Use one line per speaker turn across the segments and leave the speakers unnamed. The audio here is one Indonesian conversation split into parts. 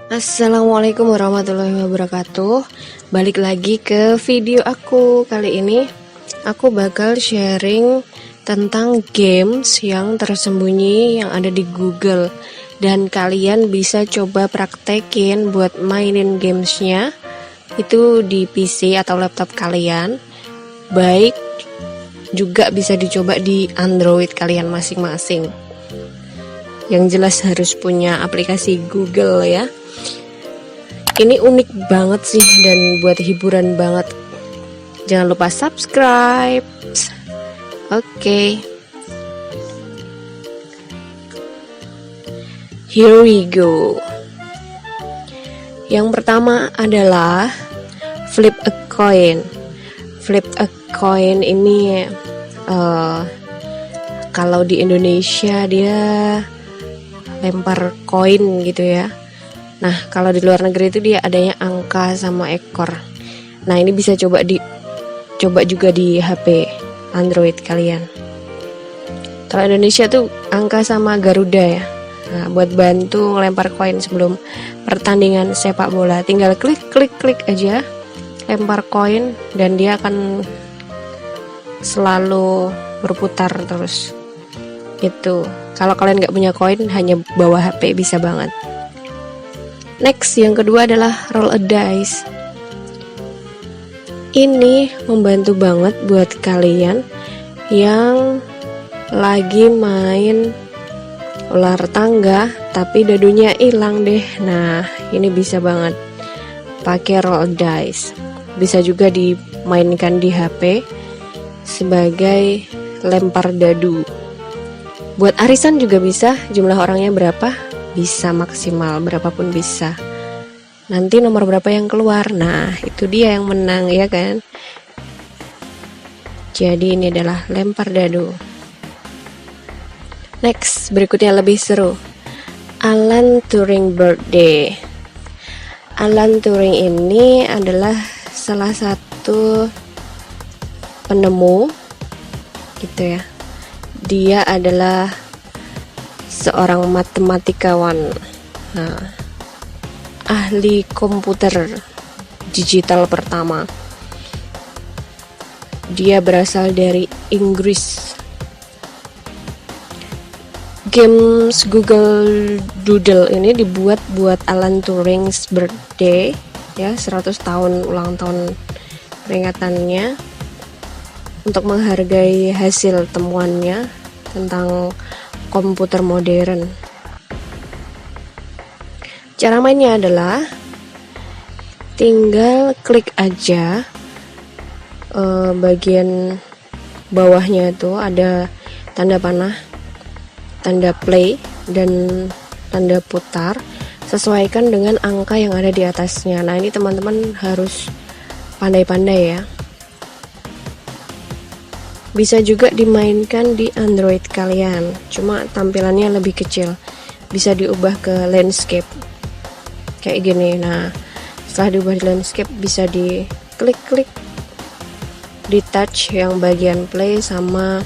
Assalamualaikum warahmatullahi wabarakatuh. Balik lagi ke video aku. Kali ini aku bakal sharing tentang games yang tersembunyi yang ada di Google. Dan kalian bisa coba praktekin buat mainin gamesnya itu di PC atau laptop kalian. Baik juga bisa dicoba di Android kalian masing-masing. Yang jelas harus punya aplikasi Google ya. Ini unik banget sih dan buat hiburan banget. Jangan lupa subscribe. Oke. Here we go. Yang pertama adalah flip a coin. Flip a coin ini kalau di Indonesia dia lempar koin gitu ya. Nah, kalau di luar negeri itu dia adanya angka sama ekor. Nah, ini bisa coba juga di HP Android kalian. Kalau Indonesia tuh angka sama Garuda ya. Nah, buat bantu ngelempar koin sebelum pertandingan sepak bola, tinggal klik aja, lempar koin dan dia akan selalu berputar terus. Itu. Kalau kalian nggak punya koin, hanya bawa HP bisa banget. Next, yang kedua adalah roll a dice. Ini membantu banget buat kalian yang lagi main ular tangga tapi dadunya hilang deh. Nah, ini bisa banget pakai roll a dice. Bisa juga dimainkan di HP sebagai lempar dadu. Buat arisan juga bisa, jumlah orangnya berapa? Bisa maksimal berapapun bisa. Nanti nomor berapa yang keluar, nah itu dia yang menang ya kan. Jadi ini adalah lempar dadu. Next, berikutnya lebih seru, Alan Turing Birthday. Alan Turing ini adalah salah satu penemu gitu ya. Dia adalah seorang matematikawan, ahli komputer digital pertama. Dia berasal dari Inggris. Games Google Doodle ini dibuat buat Alan Turing's birthday ya, 100 tahun ulang tahun peringatannya, untuk menghargai hasil temuannya tentang komputer modern. Cara mainnya adalah tinggal klik aja bagian bawahnya itu ada tanda panah, tanda play, dan tanda putar. Sesuaikan dengan angka yang ada di atasnya. Nah, ini teman-teman harus pandai-pandai ya. Bisa juga dimainkan di Android kalian, cuma tampilannya lebih kecil. Bisa diubah ke landscape kayak gini. Nah, setelah diubah di landscape bisa diklik di touch yang bagian play sama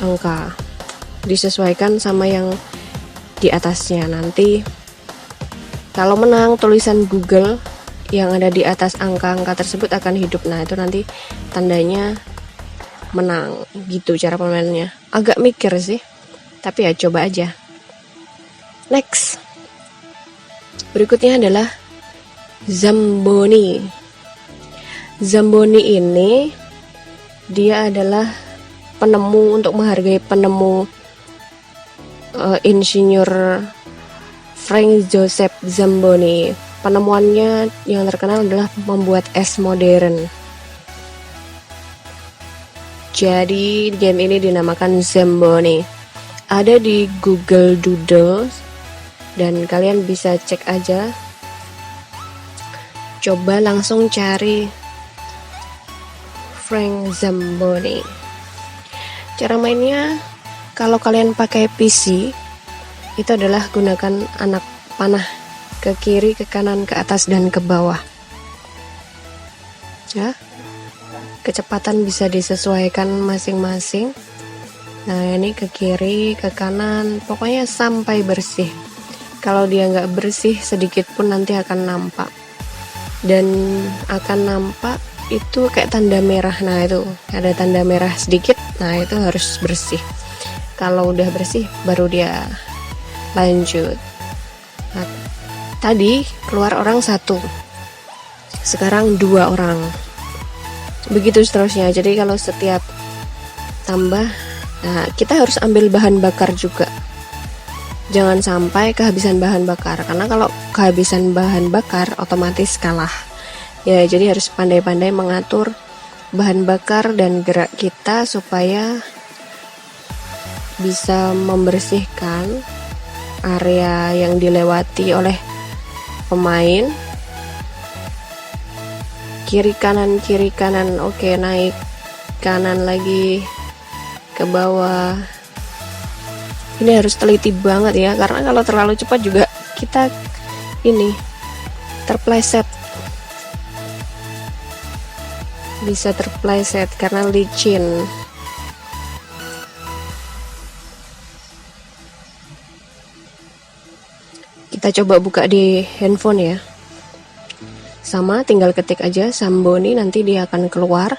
angka, disesuaikan sama yang di atasnya. Nanti kalau menang, tulisan Google yang ada di atas angka-angka tersebut akan hidup. Nah, itu nanti tandanya menang. Gitu cara pemainnya. Agak mikir sih, tapi ya coba aja. Next, berikutnya adalah Zamboni. Zamboni ini dia adalah penemu, untuk menghargai penemu insinyur Frank Joseph Zamboni. Penemuannya yang terkenal adalah membuat es modern. Jadi game ini dinamakan Zamboni. Ada di Google Doodle dan kalian bisa cek aja. Coba langsung cari Frank Zamboni. Cara mainnya, kalau kalian pakai PC, itu adalah gunakan anak panah ke kiri, ke kanan, ke atas, dan ke bawah. Ya. Kecepatan bisa disesuaikan masing-masing. Nah, ini ke kiri, ke kanan, pokoknya sampai bersih. Kalau dia nggak bersih sedikit pun nanti akan nampak, dan akan nampak itu kayak tanda merah. Nah itu ada tanda merah sedikit, nah itu harus bersih. Kalau udah bersih baru dia lanjut. Nah, tadi keluar orang 1, sekarang 2 orang, begitu seterusnya. Jadi kalau setiap tambah, nah kita harus ambil bahan bakar juga, jangan sampai kehabisan bahan bakar, karena kalau kehabisan bahan bakar otomatis kalah ya. Jadi harus pandai-pandai mengatur bahan bakar dan gerak kita supaya bisa membersihkan area yang dilewati oleh pemain. Kiri kanan, oke, naik kanan lagi ke bawah. Ini harus teliti banget ya, karena kalau terlalu cepat juga kita ini terpleset, bisa terpleset karena licin. Kita coba buka di handphone ya, sama tinggal ketik aja Zamboni, nanti dia akan keluar.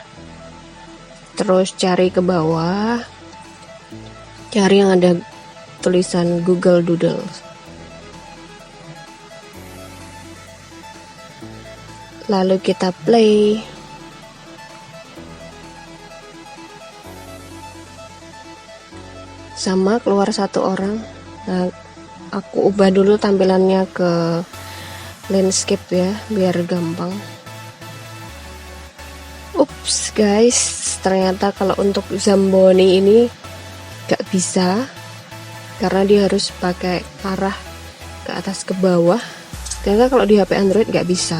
Terus cari ke bawah, cari yang ada tulisan Google Doodles, lalu kita play. Sama keluar 1 orang. Nah, aku ubah dulu tampilannya ke landscape ya, biar gampang. Ups guys, ternyata kalau untuk Zamboni ini gak bisa, karena dia harus pakai arah ke atas ke bawah. Ternyata kalau di HP Android gak bisa.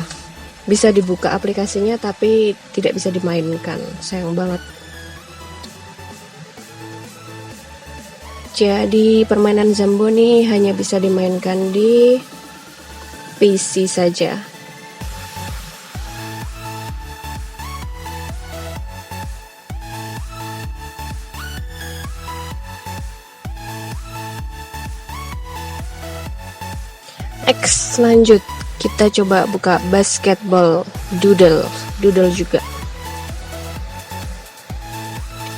Bisa dibuka aplikasinya tapi tidak bisa dimainkan, sayang banget. Jadi permainan Zamboni hanya bisa dimainkan di PC saja. Next, lanjut kita coba buka basketball doodle juga.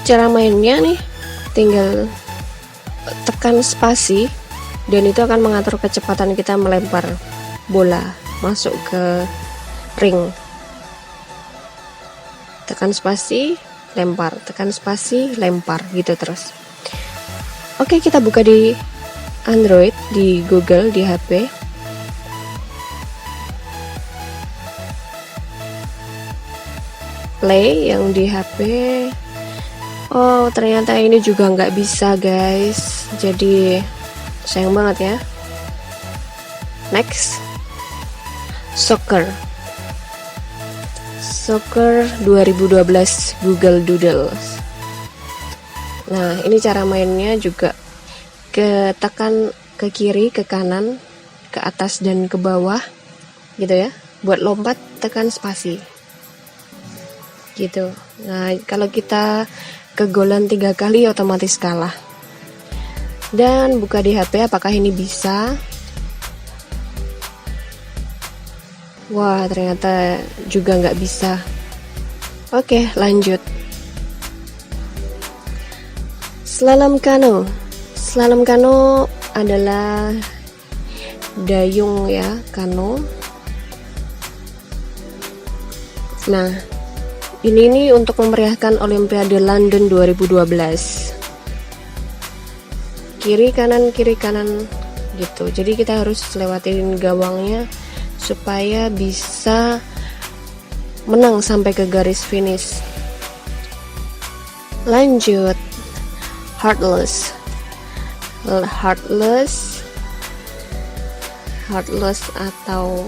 Cara mainnya nih, tinggal tekan spasi dan itu akan mengatur kecepatan kita melempar bola masuk ke ring. Tekan spasi, lempar, tekan spasi, lempar, gitu terus. Oke, kita buka di Android, di Google, di HP. Play yang di HP. Oh, ternyata ini juga nggak bisa guys, jadi sayang banget ya. Next, soccer 2012 Google Doodles. Nah, ini cara mainnya juga tekan ke kiri, ke kanan, ke atas dan ke bawah gitu ya. Buat lompat tekan spasi gitu. Nah, kalau kita kegolan 3 kali otomatis kalah. Dan buka di HP, apakah ini bisa? Wah, ternyata juga nggak bisa. Oke, lanjut. Slalom kano adalah dayung ya, kano. Nah, ini nih untuk memeriahkan Olimpiade London 2012. Kiri kanan gitu. Jadi kita harus lewatin gawangnya supaya bisa menang sampai ke garis finish. Lanjut, heartless atau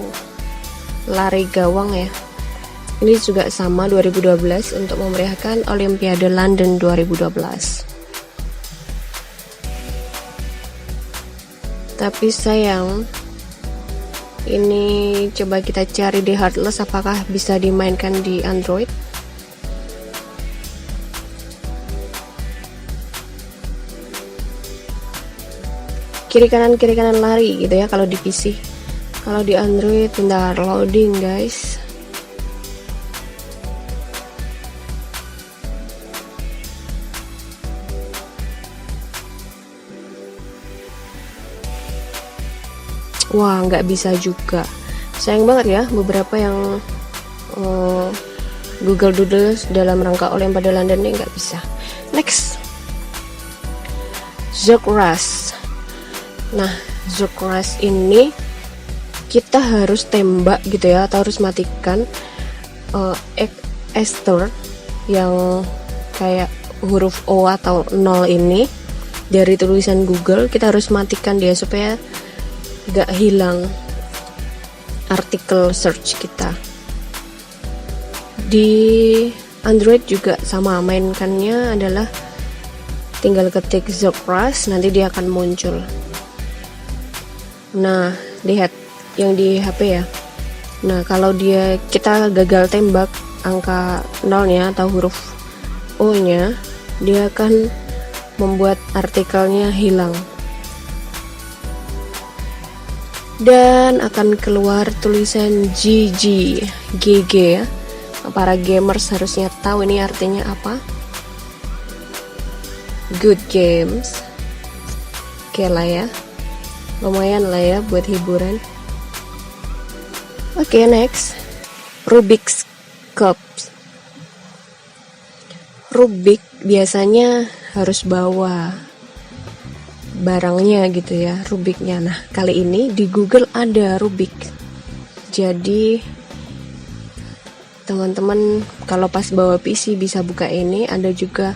lari gawang ya. Ini juga sama 2012 untuk memeriahkan Olimpiade London 2012. Tapi sayang, ini coba kita cari di Heartless apakah bisa dimainkan di Android. kiri kanan lari gitu ya kalau di PC. Kalau di Android bentar loading guys. Wah, nggak bisa juga. Sayang banget ya, beberapa yang Google Doodles dalam rangka Olimpiade London ini nggak bisa. Next, Zocrash. Nah, Zocrash ini kita harus tembak gitu ya, atau harus matikan Ester yang kayak huruf O atau 0 ini dari tulisan Google. Kita harus matikan dia supaya gak hilang artikel search kita. Di Android juga sama, mainkannya adalah tinggal ketik Zocrash, nanti dia akan muncul. Nah, lihat yang di HP ya. Nah, kalau kita gagal tembak angka 0-nya atau huruf O-nya, dia akan membuat artikelnya hilang. Dan akan keluar tulisan GG ya. Para gamers harusnya tahu ini artinya apa. Good games. Oke lah ya, lumayan lah ya buat hiburan. Oke, next, Rubik's Cube. Rubik biasanya harus bawa barangnya gitu ya, Rubiknya. Nah, kali ini di Google ada Rubik. Jadi teman-teman kalau pas bawa PC bisa buka ini. Ada juga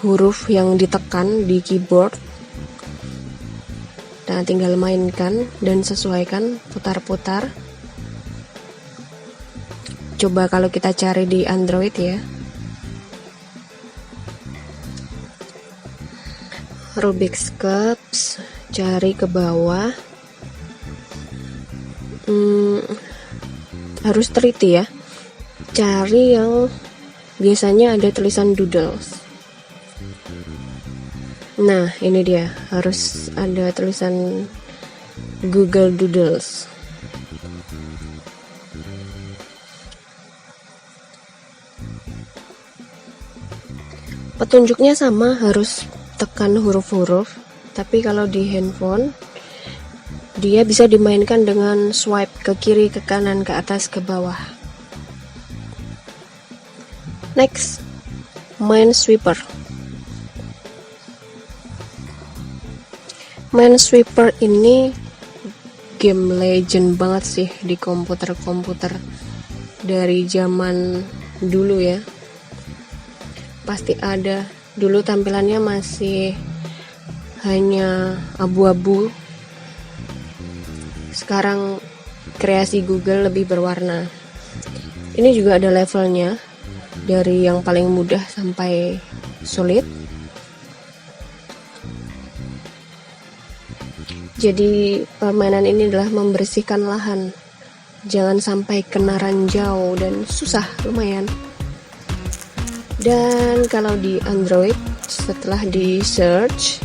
huruf yang ditekan di keyboard. Nah, tinggal mainkan dan sesuaikan, putar-putar. Coba kalau kita cari di Android ya, Rubik's Cube, cari ke bawah. Harus teliti ya, cari yang biasanya ada tulisan doodles. Nah, ini dia, harus ada tulisan Google Doodles. Petunjuknya sama, harus tekan huruf-huruf. Tapi kalau di handphone dia bisa dimainkan dengan swipe ke kiri, ke kanan, ke atas, ke bawah. Next, Minesweeper. Minesweeper ini game legend banget sih di komputer-komputer dari zaman dulu ya. Pasti ada. Dulu tampilannya masih hanya abu-abu. Sekarang kreasi Google lebih berwarna. Ini juga ada levelnya, dari yang paling mudah sampai sulit. Jadi permainan ini adalah membersihkan lahan. Jangan sampai kena ranjau dan susah, lumayan. Dan kalau di Android, setelah di search,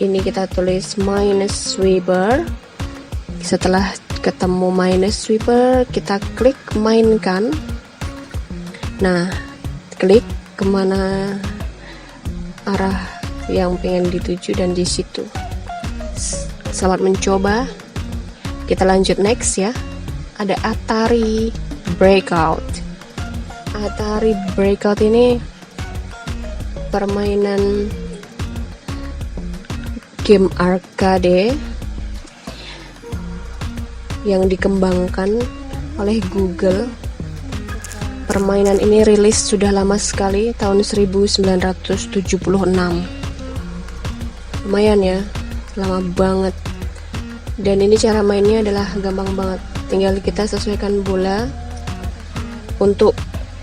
ini kita tulis Minesweeper. Setelah ketemu Minesweeper, kita klik mainkan. Nah, klik kemana arah yang pengen dituju dan di situ. Selamat mencoba. Kita lanjut next ya. Ada Atari Breakout. Atari Breakout ini permainan game arcade yang dikembangkan oleh Google. Permainan ini rilis sudah lama sekali, tahun 1976. Lumayan ya, lama banget. Dan ini cara mainnya adalah gampang banget. Tinggal kita sesuaikan bola untuk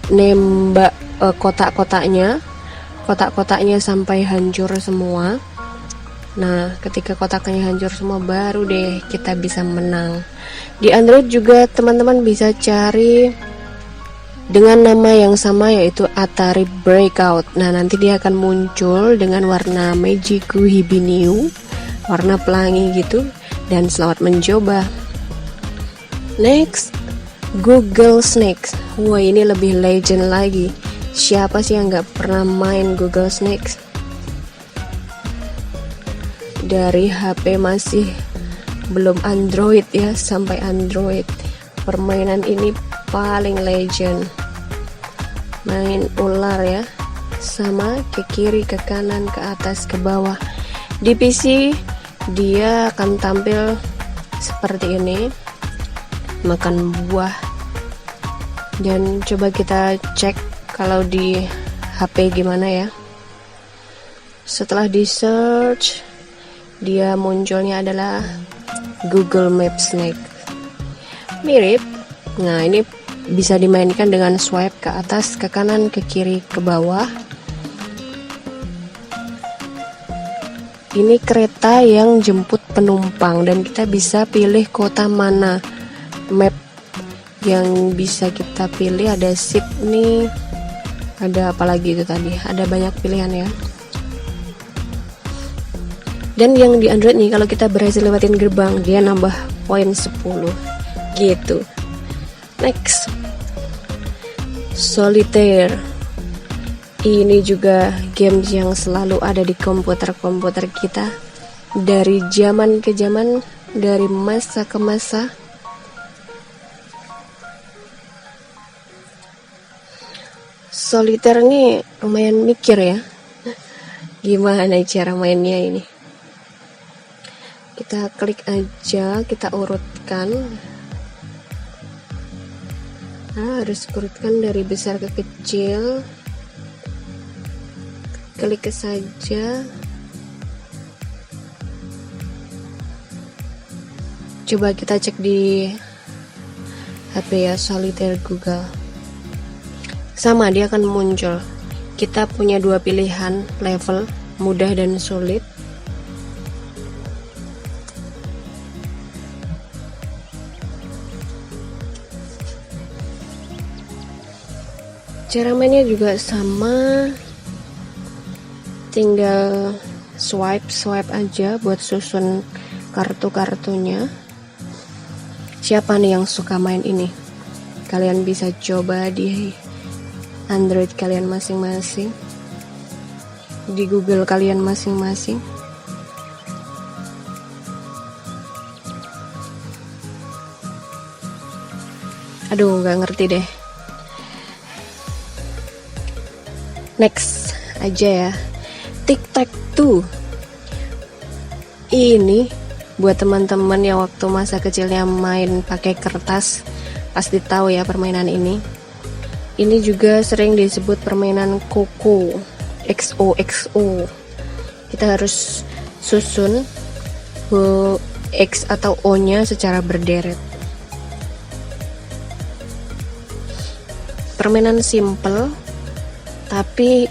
nembak kotak-kotaknya sampai hancur semua. Nah, ketika kotaknya hancur semua, baru deh kita bisa menang. Di Android juga teman-teman bisa cari dengan nama yang sama, yaitu Atari Breakout. Nah, nanti dia akan muncul dengan warna Magiku Hibiniu warna pelangi gitu. Dan selamat mencoba. Next, Google Snacks. Wah, ini lebih legend lagi. Siapa sih yang nggak pernah main Google Snacks? Dari HP masih belum Android ya, sampai Android, permainan ini paling legend. Main ular ya, sama ke kiri, ke kanan, ke atas, ke bawah. Di PC dia akan tampil seperti ini, makan buah. Dan coba kita cek kalau di HP gimana ya. Setelah di search, dia munculnya adalah Google Maps Snake. Mirip. Nah, ini bisa dimainkan dengan swipe ke atas, ke kanan, ke kiri, ke bawah. Ini kereta yang jemput penumpang dan kita bisa pilih kota mana. Map yang bisa kita pilih ada Sydney, ada apa lagi itu tadi, ada banyak pilihan ya. Dan yang di Android nih, kalau kita berhasil lewatin gerbang, dia nambah poin 10 gitu. Next, Solitaire. Ini juga games yang selalu ada di komputer-komputer kita dari zaman ke zaman, dari masa ke masa. Solitaire ini lumayan mikir ya, gimana cara mainnya ini. Kita klik aja, kita urutkan. Nah, harus urutkan dari besar ke kecil. Klik saja. Coba kita cek di HP ya, Solitaire Google. Sama, dia akan muncul. Kita punya dua pilihan level, mudah dan sulit. Cara mainnya juga sama, tinggal swipe aja buat susun kartu-kartunya. Siapa nih yang suka main ini? Kalian bisa coba di Android kalian masing-masing, di Google kalian masing-masing. Aduh, nggak ngerti deh. Next aja ya, Tic-Tac-Toe. Ini buat teman-teman yang waktu masa kecilnya main pakai kertas, pasti tahu ya permainan ini. Ini juga sering disebut permainan Koko, XOXO. Kita harus susun X atau O-nya secara berderet. Permainan simple tapi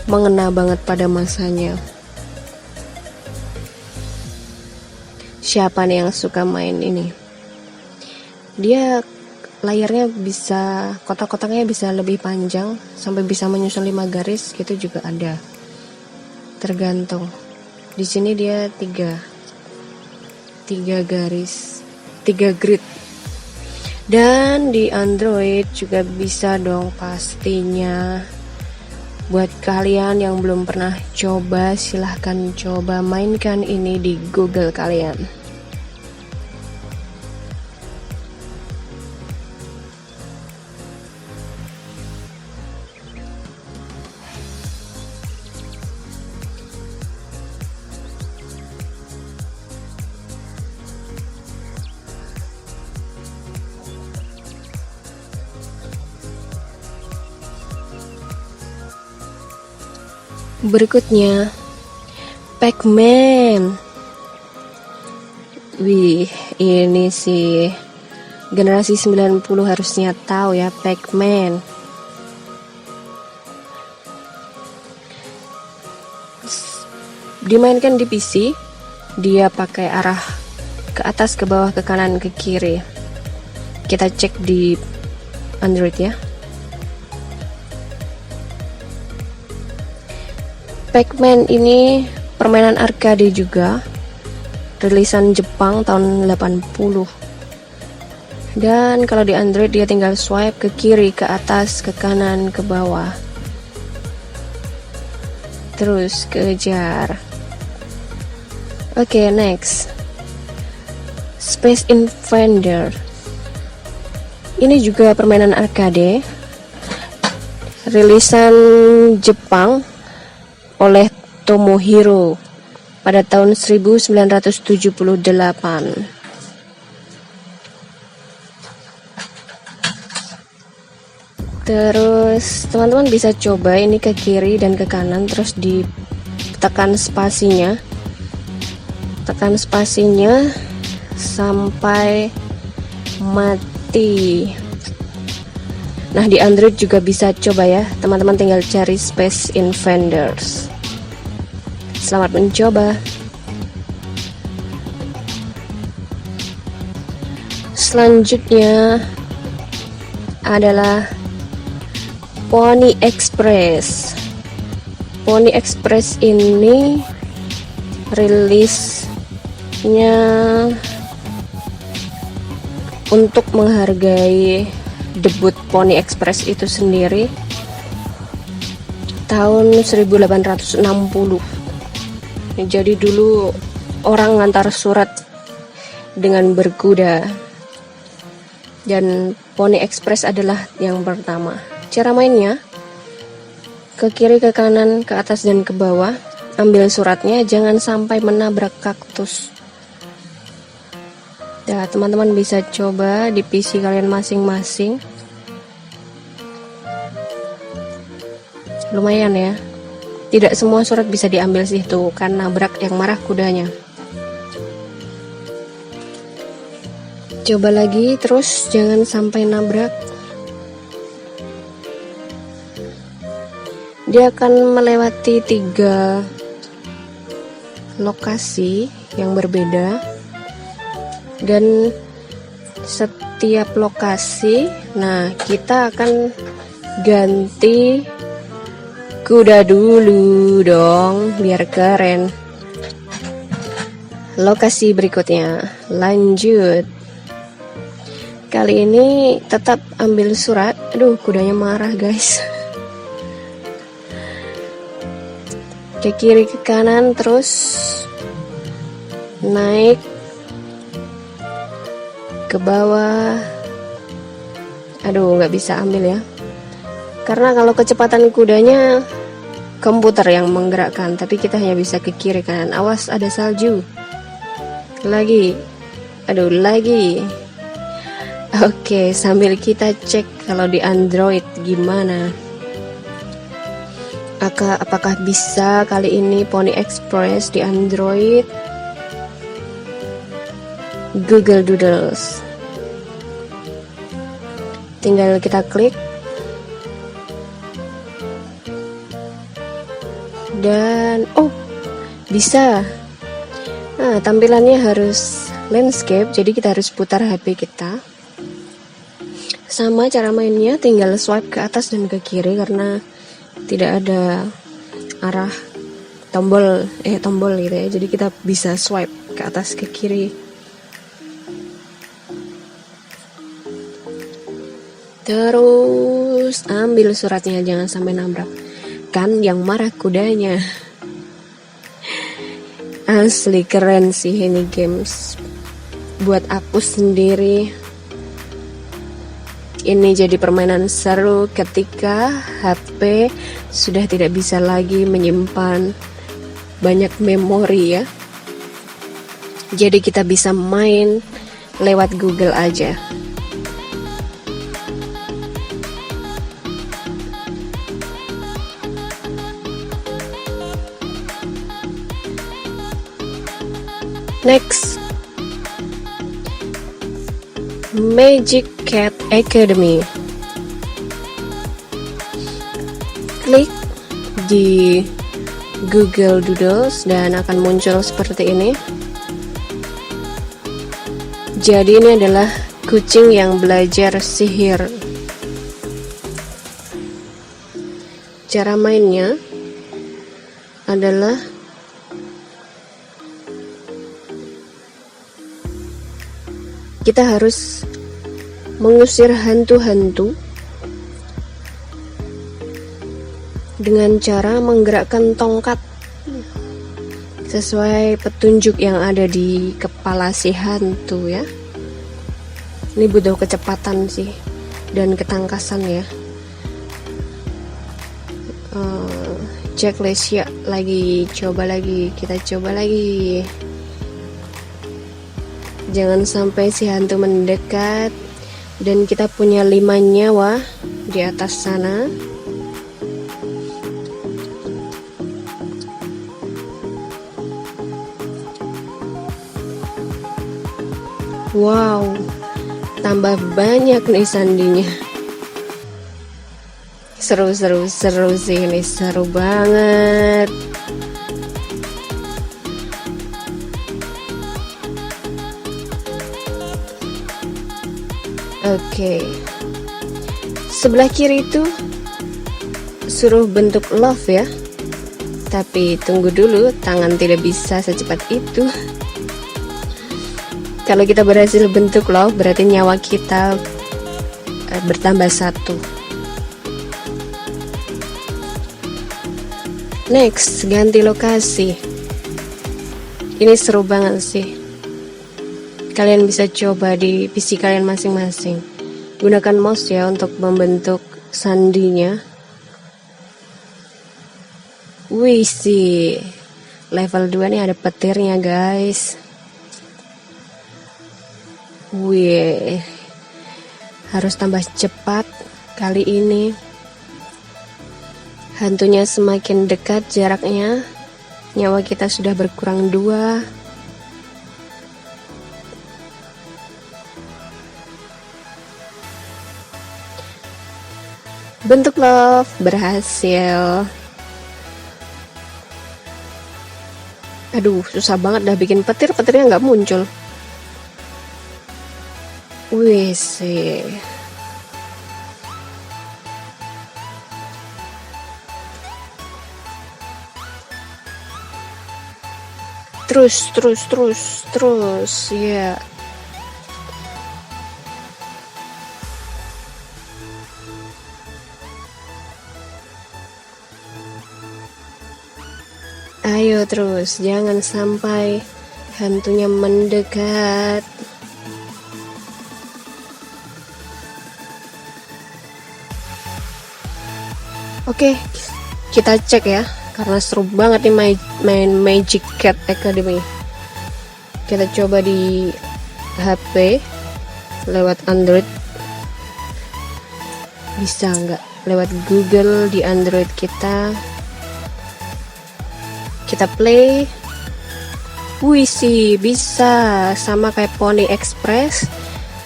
mengena banget pada masanya. Siapa nih yang suka main ini? Dia layarnya bisa, kotak-kotaknya bisa lebih panjang, sampai bisa menyusun 5 garis gitu juga ada. Tergantung. Di sini dia 3 garis, 3 grid. Dan di Android juga bisa dong pastinya. Buat kalian yang belum pernah coba, silahkan coba mainkan ini di Google kalian. Berikutnya, Pac-Man. Wih, ini sih generasi 90 harusnya tahu ya, Pac-Man. Dimainkan di PC, dia pakai arah ke atas, ke bawah, ke kanan, ke kiri. Kita cek di Android ya. Pac-Man ini per permainan arcade juga, rilisan Jepang tahun 80. Dan kalau di Android dia tinggal swipe ke kiri, ke atas, ke kanan, ke bawah, terus kejar. Oke, next, Space Invader. Ini juga permainan arcade, rilisan Jepang oleh Tomohiro pada tahun 1978. Terus teman-teman bisa coba ini ke kiri dan ke kanan, terus ditekan spasinya. Tekan spasinya sampai mati. Nah, di Android juga bisa coba ya. Teman-teman tinggal cari Space Invaders. Selamat mencoba. Selanjutnya adalah Pony Express. Pony Express ini rilisnya untuk menghargai debut Pony Express itu sendiri tahun 1860. Jadi dulu orang ngantar surat dengan berkuda, dan Pony Express adalah yang pertama. Cara mainnya, ke kiri, ke kanan, ke atas, dan ke bawah. Ambil suratnya, jangan sampai menabrak kaktus. Ya, teman-teman bisa coba di PC kalian masing-masing. Lumayan ya. Tidak semua surat bisa diambil sih, tuh kan nabrak yang marah kudanya. Coba lagi, terus jangan sampai nabrak. Dia akan melewati 3 lokasi yang berbeda, dan setiap lokasi, nah kita akan ganti kuda dulu dong biar keren. Lokasi berikutnya, lanjut. Kali ini tetap ambil surat. Aduh, kudanya marah guys. Ke kiri, ke kanan, terus naik ke bawah. Aduh, nggak bisa ambil ya, karena kalau kecepatan kudanya komputer yang menggerakkan, tapi kita hanya bisa ke kiri kanan. Awas, ada salju. Lagi. Aduh, lagi. Oke, sambil kita cek kalau di Android gimana. Apakah bisa kali ini Pony Express di Android? Google Doodles. Tinggal kita klik. Dan bisa. Nah, tampilannya harus landscape, jadi kita harus putar HP kita. Sama cara mainnya, tinggal swipe ke atas dan ke kiri karena tidak ada arah tombol gitu ya. Jadi kita bisa swipe ke atas ke kiri. Terus ambil suratnya, jangan sampai nabrak. Kan yang marah kudanya. Asli keren sih ini games. Buat aku sendiri, ini jadi permainan seru ketika HP sudah tidak bisa lagi menyimpan banyak memori ya. Jadi kita bisa main lewat Google aja. Next, Magic Cat Academy. Klik di Google Doodles dan akan muncul seperti ini. Jadi ini adalah kucing yang belajar sihir. Cara mainnya adalah kita harus mengusir hantu-hantu dengan cara menggerakkan tongkat sesuai petunjuk yang ada di kepala si hantu ya. Ini butuh kecepatan sih dan ketangkasan ya. Checklist ya, kita coba lagi. Jangan sampai si hantu mendekat. Dan kita punya 5 nyawa di atas sana. Wow, tambah banyak nih sandinya. Seru sih, ini seru banget. Oke, sebelah kiri itu suruh bentuk love ya, tapi tunggu dulu, tangan tidak bisa secepat itu. Kalau kita berhasil bentuk love, berarti nyawa kita bertambah 1. Next, ganti lokasi. Ini seru banget sih. Kalian bisa coba di PC kalian masing-masing. Gunakan mouse ya untuk membentuk sandinya. Wih sih, level 2 nih ada petirnya guys. Wih, harus tambah cepat kali ini. Hantunya semakin dekat jaraknya, nyawa kita sudah berkurang 2. Bentuk love berhasil. Aduh, susah banget dah bikin petirnya nggak muncul. Wih sih. Terus ya. Ayo terus, jangan sampai hantunya mendekat. Oke, kita cek ya, karena seru banget nih main Magic Cat Academy. Kita coba di HP lewat Android. Bisa nggak? Lewat Google di Android kita. Kita play. Wih sih, bisa sama kayak Pony Express.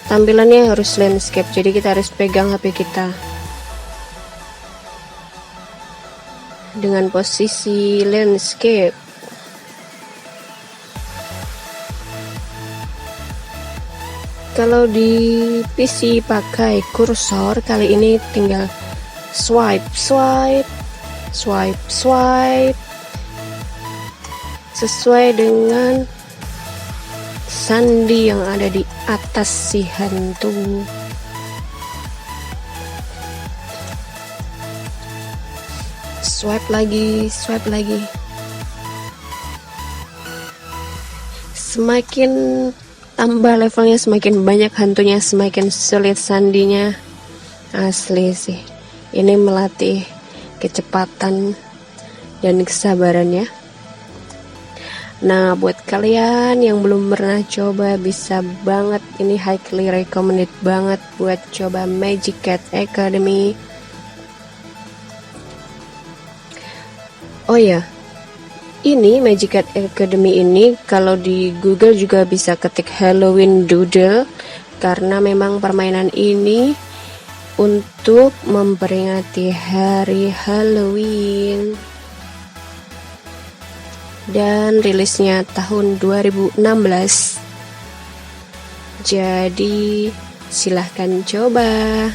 Tampilannya harus landscape, jadi kita harus pegang HP kita dengan posisi landscape. Kalau di PC pakai kursor, kali ini tinggal swipe sesuai dengan sandi yang ada di atas si hantu. Swipe lagi. Semakin tambah levelnya, semakin banyak hantunya, semakin sulit sandinya. Asli sih, ini melatih kecepatan dan kesabaran ya. Nah, buat kalian yang belum pernah coba, bisa banget, ini highly recommended banget buat coba Magic Cat Academy. Oh ya, ini Magic Cat Academy ini kalau di Google juga bisa ketik Halloween Doodle, karena memang permainan ini untuk memperingati hari Halloween. Dan rilisnya tahun 2016. Jadi silahkan coba.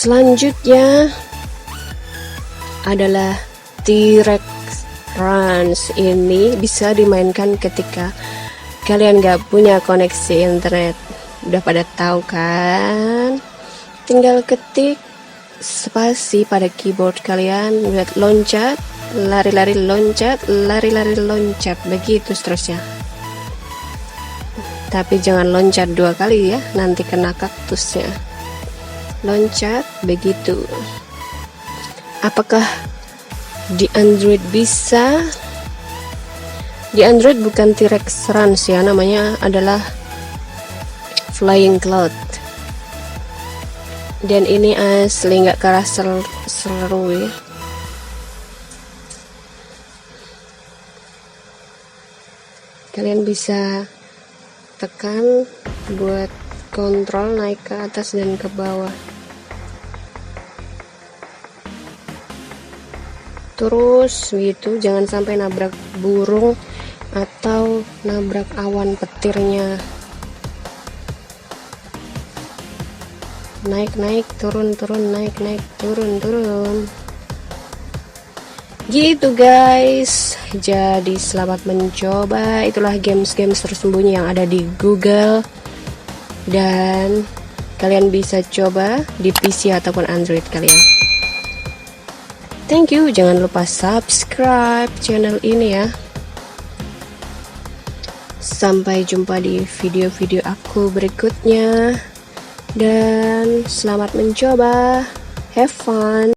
Selanjutnya adalah T-Rex Runs. Ini bisa dimainkan ketika kalian gak punya koneksi internet. Udah pada tahu kan? Tinggal ketik spasi pada keyboard kalian, buat loncat, lari-lari loncat, lari-lari loncat, begitu seterusnya. Tapi jangan loncat 2 kali ya, nanti kena kaktusnya. Loncat begitu. Apakah di Android bisa? Di Android bukan T-Rex Runs ya, namanya adalah Flying Cloud. Dan ini asli nggak kalah seru ya. Kalian bisa tekan buat kontrol naik ke atas dan ke bawah. Terus gitu, jangan sampai nabrak burung atau nabrak awan petirnya. Naik turun naik turun gitu guys. Jadi selamat mencoba. Itulah games tersembunyi yang ada di Google, dan kalian bisa coba di PC ataupun Android kalian. Thank you, jangan lupa subscribe channel ini ya. Sampai jumpa di video-video aku berikutnya. Dan selamat mencoba, have fun.